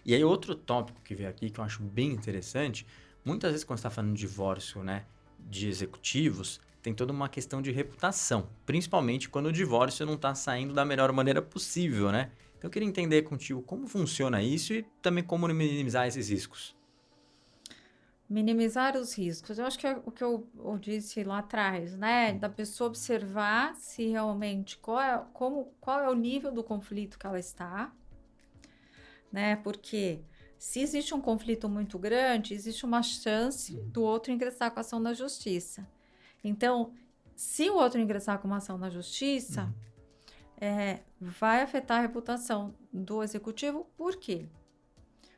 E aí outro tópico que veio aqui, que eu acho bem interessante, muitas vezes quando você está falando de divórcio, né, de executivos, tem toda uma questão de reputação, principalmente quando o divórcio não está saindo da melhor maneira possível, né? Então eu queria entender contigo como funciona isso e também como minimizar esses riscos. Minimizar os riscos. Eu acho que é o que eu disse lá atrás, né? Da pessoa observar se realmente qual é o nível do conflito que ela está, né? Porque se existe um conflito muito grande, existe uma chance do outro ingressar com ação na justiça. Então, se o outro ingressar com uma ação na justiça, vai afetar a reputação do executivo. Por quê?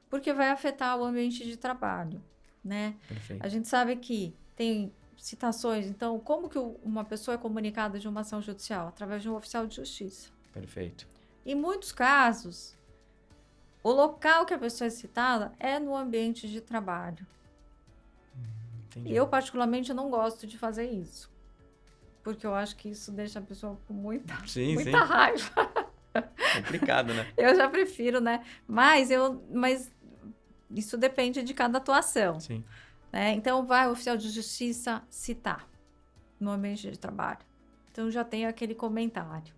Porque vai afetar o ambiente de trabalho, né? A Perfeito. gente sabe que tem citações, então, como que uma pessoa é comunicada de uma ação judicial? Através de um oficial de justiça. Perfeito. Em muitos casos, o local que a pessoa é citada é no ambiente de trabalho. Entendi. E eu, particularmente, não gosto de fazer isso. Porque eu acho que isso deixa a pessoa com muita Sim, sim. raiva. Complicado, né? Eu já prefiro, né? Mas isso depende de cada atuação. Sim. Né? Então, vai o oficial de justiça citar no ambiente de trabalho. Então, já tem aquele comentário.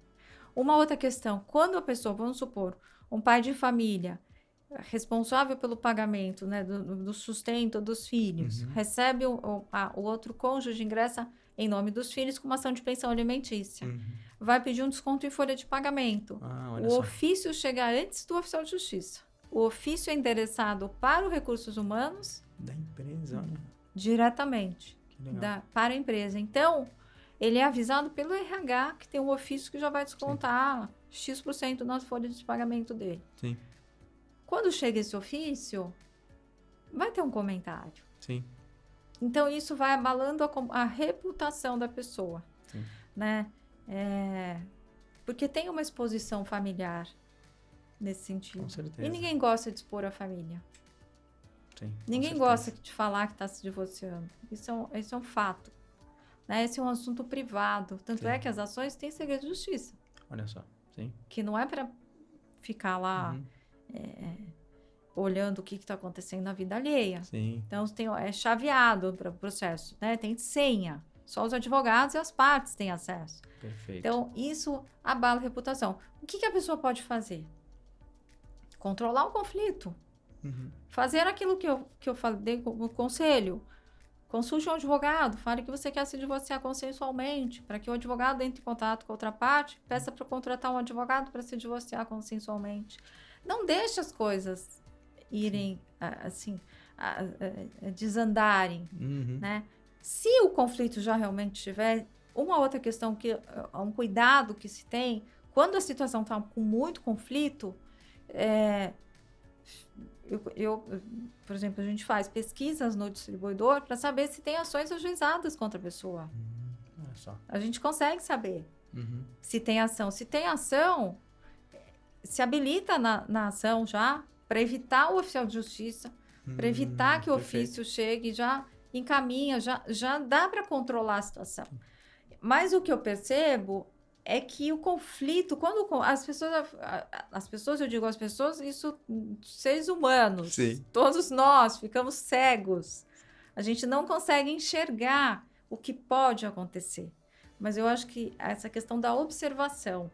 Uma outra questão, quando a pessoa, vamos supor, um pai de família responsável pelo pagamento, né, do sustento dos filhos, recebe o outro cônjuge, ingressa em nome dos filhos com uma ação de pensão alimentícia. Vai pedir um desconto em folha de pagamento. Olha O só. ofício chega antes do oficial de justiça. O ofício é endereçado para os recursos humanos Da empresa, olha. diretamente Que legal. para a empresa. Então, ele é avisado pelo RH que tem um ofício que já vai descontar X% na folha de pagamento dele. Sim. Quando chega esse ofício, vai ter um comentário. Sim. Então, isso vai abalando a reputação da pessoa. Sim. Né? Porque tem uma exposição familiar nesse sentido. Com certeza. E ninguém gosta de expor a família. Sim, Ninguém gosta de falar que está se divorciando. Isso é um fato. Né? Esse é um assunto privado. Tanto é que as ações têm segredo de justiça. Olha só. Sim. Que não é para ficar lá olhando o que está acontecendo na vida alheia. Sim. Então, é chaveado para o processo. Né? Tem senha. Só os advogados e as partes têm acesso. Perfeito. Então, isso abala a reputação. O que a pessoa pode fazer? Controlar o conflito. Fazer aquilo que eu falei como conselho. Consulte um advogado, fale que você quer se divorciar consensualmente, para que o advogado entre em contato com a outra parte, peça para contratar um advogado para se divorciar consensualmente. Não deixe as coisas irem, assim, desandarem, né? Se o conflito já realmente tiver, uma outra questão, um cuidado que se tem, quando a situação está com muito conflito, por exemplo, a gente faz pesquisas no distribuidor para saber se tem ações ajuizadas contra a pessoa. Olha só. A gente consegue saber se tem ação. Se tem ação, se habilita na ação já para evitar o oficial de justiça, para evitar que o ofício chegue, já encaminha, já dá para controlar a situação. Mas o que eu percebo é que o conflito, quando as pessoas, eu digo as pessoas, isso, seres humanos, Sim. Todos nós ficamos cegos. A gente não consegue enxergar o que pode acontecer. Mas eu acho que essa questão da observação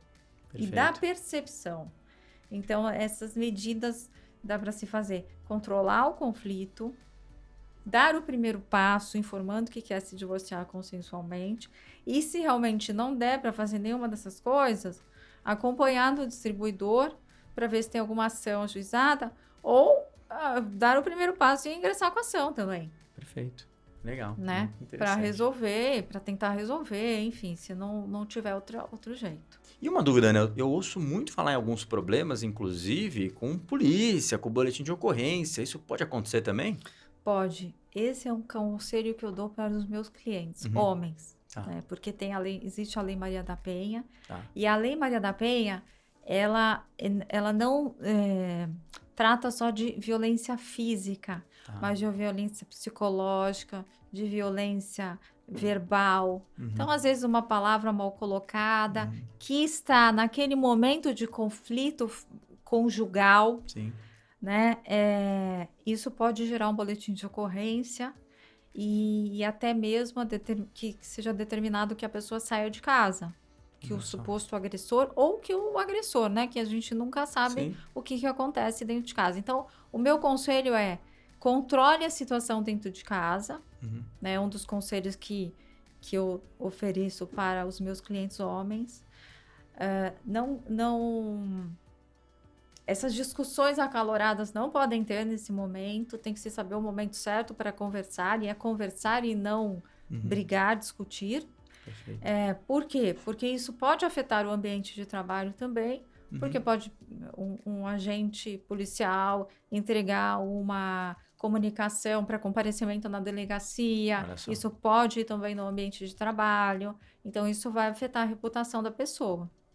e da percepção. Então, essas medidas dá para se fazer. Controlar o conflito, dar o primeiro passo, informando que quer se divorciar consensualmente. E se realmente não der para fazer nenhuma dessas coisas, acompanhar o distribuidor para ver se tem alguma ação ajuizada ou dar o primeiro passo e ingressar com a ação também. Perfeito. Legal. Né? Para resolver, para tentar resolver, enfim, se não tiver outro jeito. E uma dúvida, né? Eu ouço muito falar em alguns problemas, inclusive com polícia, com boletim de ocorrência. Isso pode acontecer também? Pode. Esse é um conselho que eu dou para os meus clientes, homens. Né? Porque existe a Lei Maria da Penha. E a Lei Maria da Penha, ela não trata só de violência física, mas de violência psicológica, de violência verbal. Então, às vezes, uma palavra mal colocada, que está naquele momento de conflito conjugal. Sim. né? Isso pode gerar um boletim de ocorrência e até mesmo que seja determinado que a pessoa saia de casa. Que o Nossa. suposto agressor ou que o agressor, né? Que a gente nunca sabe Sim. o que acontece dentro de casa. Então, o meu conselho é controle a situação dentro de casa, Uhum. né? Um dos conselhos que eu ofereço para os meus clientes homens. Essas discussões acaloradas não podem ter nesse momento, tem que se saber o momento certo para conversar, e é conversar e não brigar, discutir. Perfeito. Por quê? Porque isso pode afetar o ambiente de trabalho também, porque pode um agente policial entregar uma comunicação para comparecimento na delegacia, isso pode ir também no ambiente de trabalho, então isso vai afetar a reputação da pessoa.